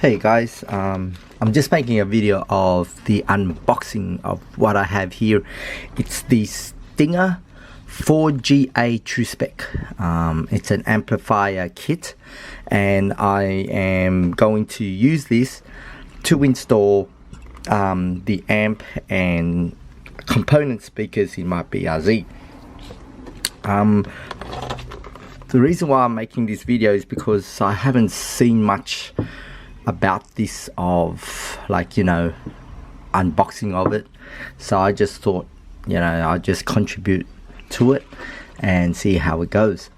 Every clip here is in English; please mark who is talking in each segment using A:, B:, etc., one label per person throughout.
A: Hey guys, I'm just making a video of the unboxing of what I have here. It's the Stinger 4GA True Spec. It's an amplifier kit, and I am going to use this to install the amp and component speakers in my BRZ. The reason why I'm making this video is because I haven't seen much about this, of like, you know, unboxing of it, so I just thought, you know, I'll just contribute to it and see how it goes.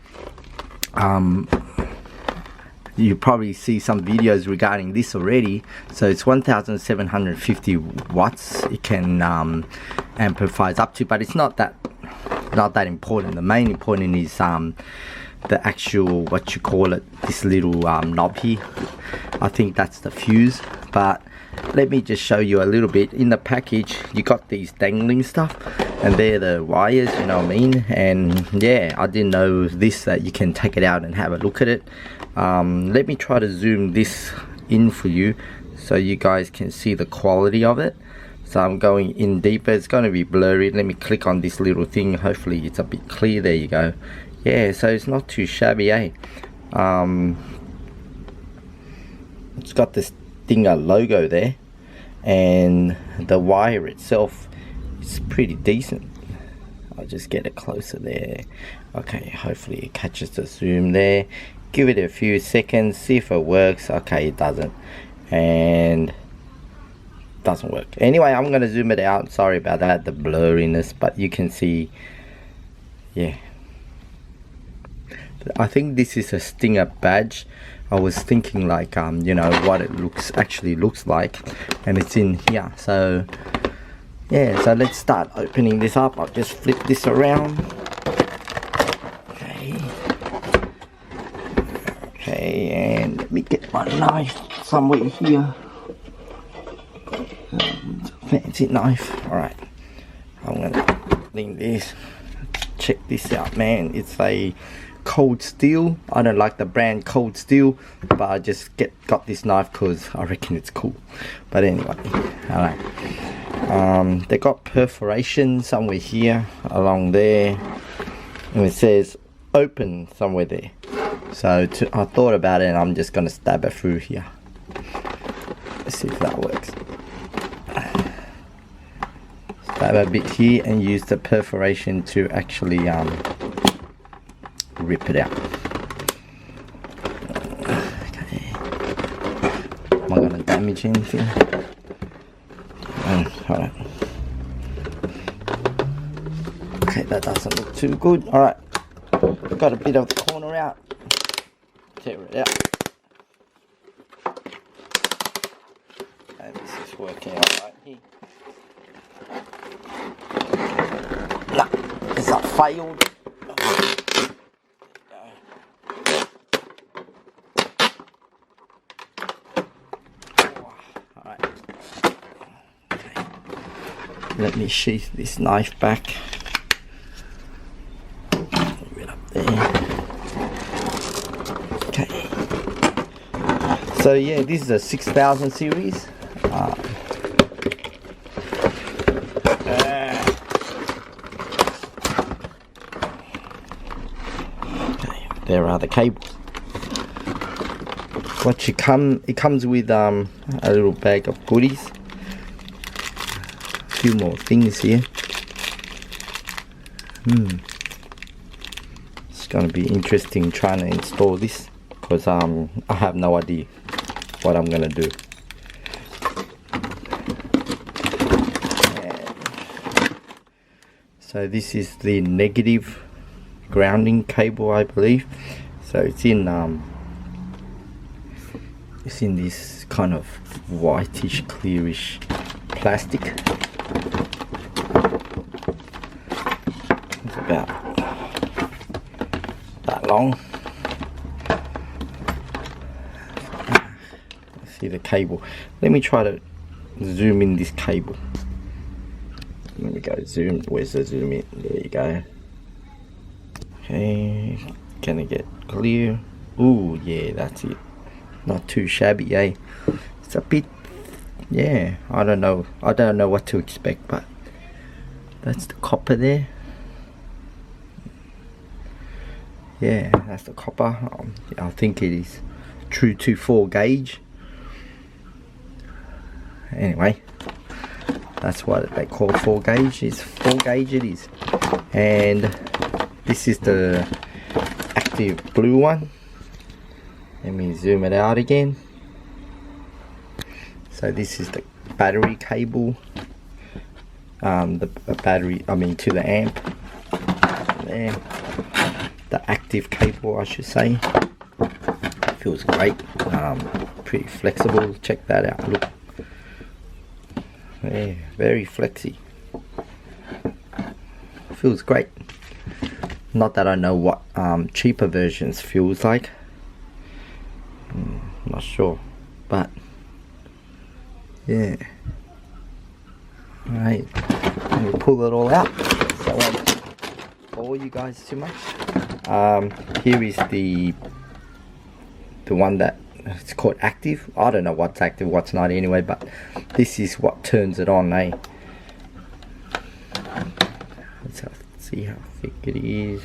A: You probably see some videos regarding this already. So it's 1750 watts it can amplifies up to, but it's not that important. The main important is the actual, what you call it, this little knob here. I think that's the fuse, but let me just show you a little bit. In the package you got these dangling stuff, and they're the wires, you know what I mean. And yeah, I didn't know this, that you can take it out and have a look at it. Let me try to zoom this in for you so you guys can see the quality of it. So I'm going in deeper. It's going to be blurry. Let me click on this little thing. Hopefully it's a bit clear. There you go. Yeah, so it's not too shabby, eh? It's got the Stinger logo there, and the wire itself is pretty decent. I'll just get it closer there. Okay, hopefully it catches the zoom there. Give it a few seconds, see if it works. Okay, it doesn't, and doesn't work. Anyway, I'm gonna zoom it out. Sorry about that, the blurriness, but you can see, yeah. I think this is a Stinger badge. I was thinking like, you know, what it actually looks like, and it's in here. So yeah, so let's start opening this up. I'll just flip this around. Okay, and let me get my knife somewhere here. Fancy knife. Alright, I'm gonna clean this. Check this out, man. It's a Cold Steel. I don't like the brand Cold Steel, but I just got this knife because I reckon it's cool. But anyway, alright. They got perforation somewhere here, along there, and it says open somewhere there. So I thought about it, and I'm just gonna stab it through here. Let's see if that works. Stab a bit here and use the perforation to actually rip it out. Okay. Am I gonna damage anything? Alright. Okay, that doesn't look too good. Alright. Got a bit of the corner out. Tear it out. Okay, this is working alright here. No, it's not failed. Let me sheath this knife back. Leave it up there. Okay. So yeah, this is a 6000 series. Okay, there are the cables. It comes with a little bag of goodies. Few more things here. It's gonna be interesting trying to install this, because I have no idea what I'm gonna do. And so this is the negative grounding cable, I believe. So it's in this kind of whitish, clearish plastic. About that long. See the cable. Let me try to zoom in this cable. There we go. Zoom. Where's the zoom in? There you go. Okay. Can I get clear? Ooh, yeah, that's it. not too shabby, eh? It's a bit, yeah, I don't know what to expect, but that's the copper there. Yeah, that's the copper. I think it is true to 4 gauge. Anyway, that's what they call 4 gauge. It's 4 gauge it is. And this is the active blue one. Let me zoom it out again. So this is the battery cable. The battery, I mean to the amp. There. The active cable, I should say. Feels great. Pretty flexible. Check that out. Look. Yeah, very flexy. Feels great. Not that I know what cheaper versions feels like. Not sure, but yeah. Alright, we'll pull it all out so I won't bore you guys too much. Here is the one that it's called active. I don't know what's active, what's not anyway, but this is what turns it on, eh? Let's see how thick it is.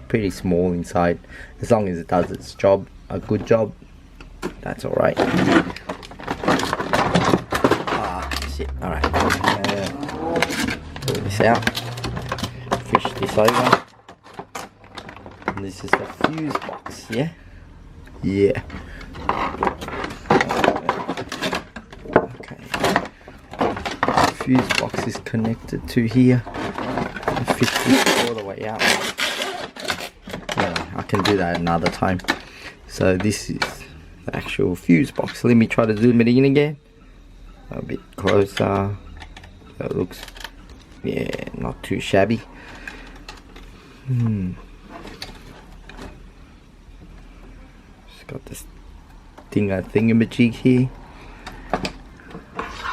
A: Pretty small inside. As long as it does its job, a good job, that's alright. Shit. Alright. Pull this out. Fish this over. And this is the fuse box, yeah? Yeah. Okay. The fuse box is connected to here. Fish this all the way out. Yeah, I can do that another time. So this is the actual fuse box. Let me try to zoom it in again. A bit closer. So it looks, yeah, not too shabby. It's got this thingamajig here.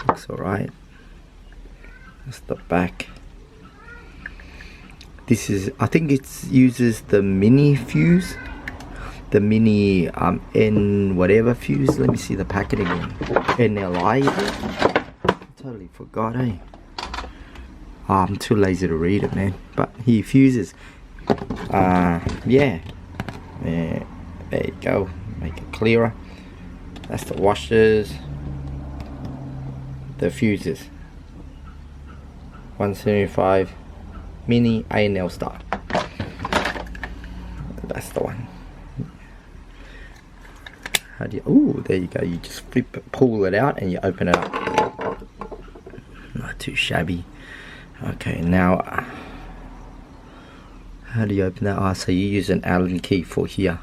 A: Looks alright. That's the back. This is, I think it uses the mini fuse. The mini N whatever fuse. Let me see the packet again. NLI. I totally forgot, eh? I'm too lazy to read it, man. But he fuses. Yeah. There you go. Make it clearer. That's the washers. The fuses. 175 mini ANL style. That's the one. How do you? Oh, there you go. You just flip it, pull it out, and you open it up. Not too shabby. Okay, now how do you open that? Oh, so you use an Allen key for here.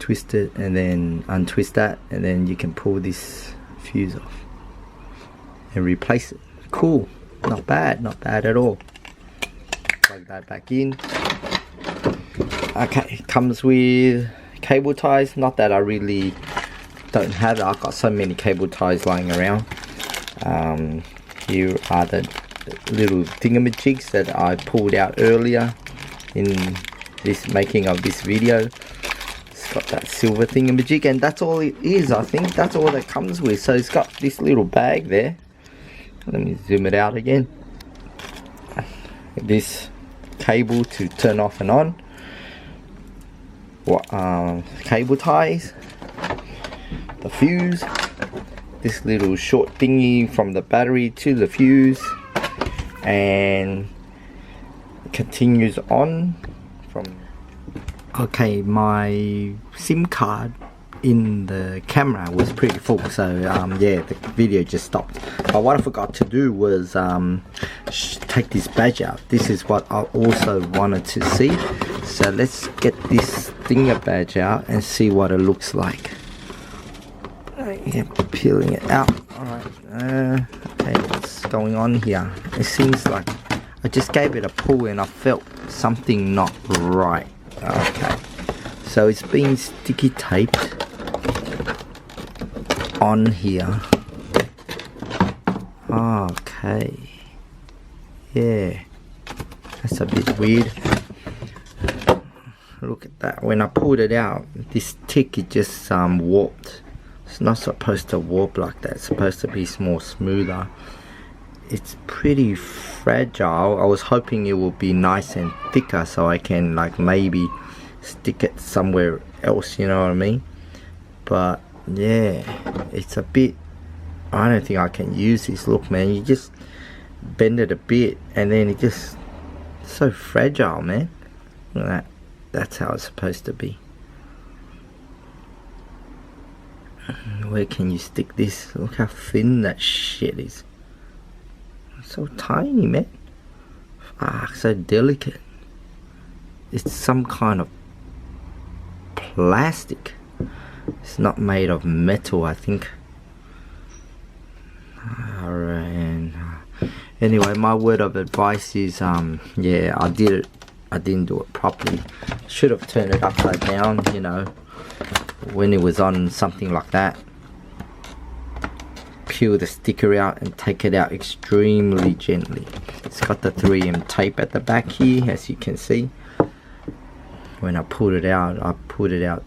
A: Twist it and then untwist that, and then you can pull this fuse off and replace it. Cool. Not bad. Not bad at all. Plug that back in. Okay, it comes with cable ties. Not that I really don't have it. I've got so many cable ties lying around. Here are the little thingamajigs that I pulled out earlier in this making of this video. It's got that silver thingamajig, and that's all it is. I think that's all that comes with. So it's got this little bag there. Let me zoom it out again. This cable to turn off and on. Cable ties, the fuse, this little short thingy from the battery to the fuse, and it continues on from. Okay, my SIM card in the camera was pretty full, so yeah, the video just stopped. But what I forgot to do was take this badge out. This is what I also wanted to see. So let's get this thinger badge out and see what it looks like. Yeah, peeling it out. Alright, okay, what's going on here? It seems like I just gave it a pull and I felt something not right. Okay, so it's been sticky taped on here. Okay, yeah, that's a bit weird. look at that. When I pulled it out, this tick is just warped. It's not supposed to warp like that. It's supposed to be more smoother. It's pretty fragile. I was hoping it would be nice and thicker so I can like maybe stick it somewhere else, you know what I mean? But yeah, it's a bit, I don't think I can use this. Look man, you just bend it a bit and then it just, it's so fragile man. Look at that. That's how it's supposed to be. Where can you stick this? Look how thin that shit is. So tiny man. Fuck, so delicate. It's some kind of plastic. It's not made of metal, I think. Alright. Anyway, my word of advice is yeah, I didn't do it properly. Should have turned it upside down, you know, when it was on something like that. Peel the sticker out and take it out extremely gently. It's got the 3M tape at the back here, as you can see. When I pulled it out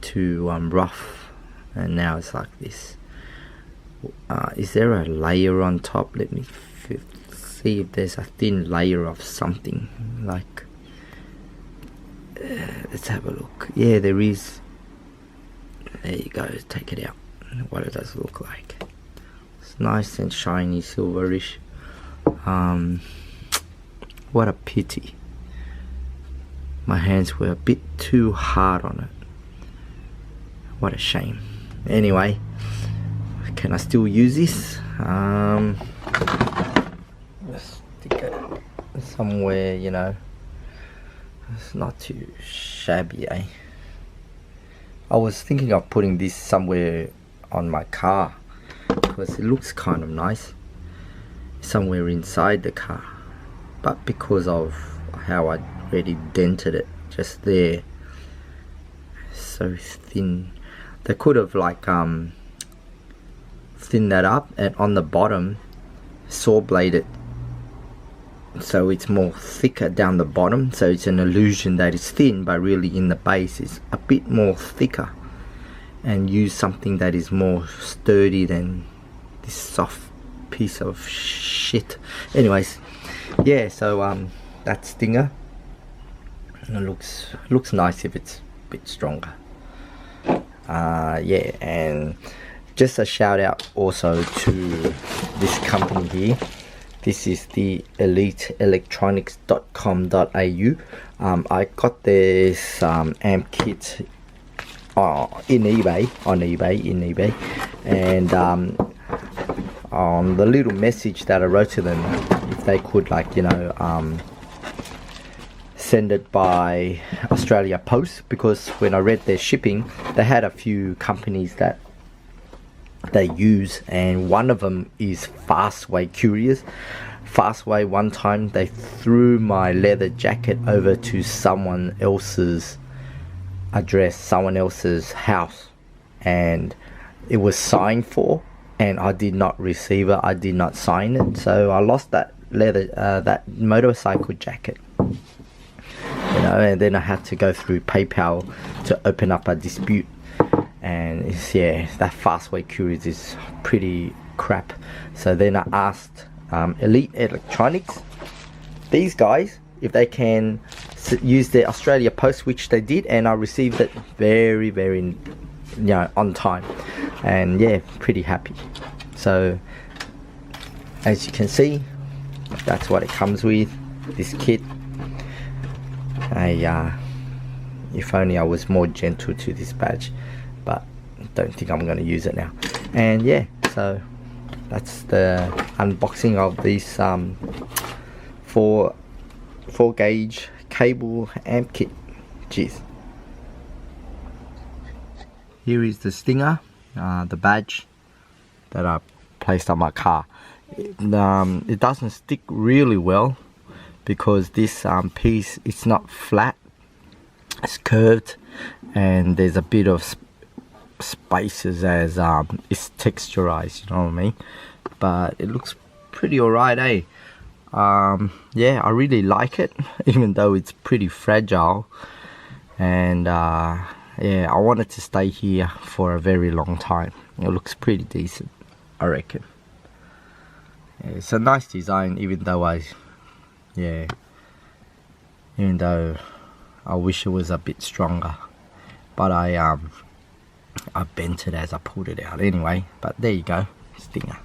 A: too rough, and now it's like this. Is there a layer on top? Let me see if there's a thin layer of something. Like, let's have a look. Yeah, there is. There you go. Take it out. What it does look like. It's nice and shiny, silverish. What a pity. My hands were a bit too hard on it. What a shame. Anyway, can I still use this? Let's stick it somewhere, you know. It's not too shabby, eh? I was thinking of putting this somewhere on my car because it looks kind of nice. Somewhere inside the car. But because of how I already dented it just there, so thin. They could have like thinned that up and on the bottom saw blade it so it's more thicker down the bottom, so it's an illusion that it's thin, but really in the base it's a bit more thicker, and use something that is more sturdy than this soft piece of shit. Anyways, yeah, so that stinger, it looks nice if it's a bit stronger. Yeah, and just a shout out also to this company here. This is the eliteelectronics.com.au. I got this amp kit in eBay, and on the little message that I wrote to them, if they could, like, you know, send it by Australia Post, because when I read their shipping, they had a few companies that they use, and one of them is Fastway Couriers. Fastway, one time they threw my leather jacket over to someone else's address, someone else's house, and it was signed for, and I did not receive it. I did not sign it, so I lost that leather, that motorcycle jacket, you know. And then I had to go through PayPal to open up a dispute. And it's, yeah, that Fastway Couriers is pretty crap. So then I asked Elite Electronics, these guys, if they can use their Australia Post, which they did, and I received it very, very, you know, on time, and yeah, pretty happy. So as you can see, that's what it comes with, this kit. If only I was more gentle to this badge, but don't think I'm going to use it now. And yeah, so that's the unboxing of this 4 gauge cable amp kit. Cheers. Here is the stinger, the badge that I placed on my car. It doesn't stick really well because this piece, it's not flat, it's curved, and there's a bit of spaces as it's texturized, you know what I mean. But it looks pretty alright, eh? Yeah, I really like it, even though it's pretty fragile. and yeah, I want it to stay here for a very long time. It looks pretty decent, I reckon. Yeah, it's a nice design, even though I wish it was a bit stronger, but I bent it as I pulled it out anyway. But there you go, Stinger.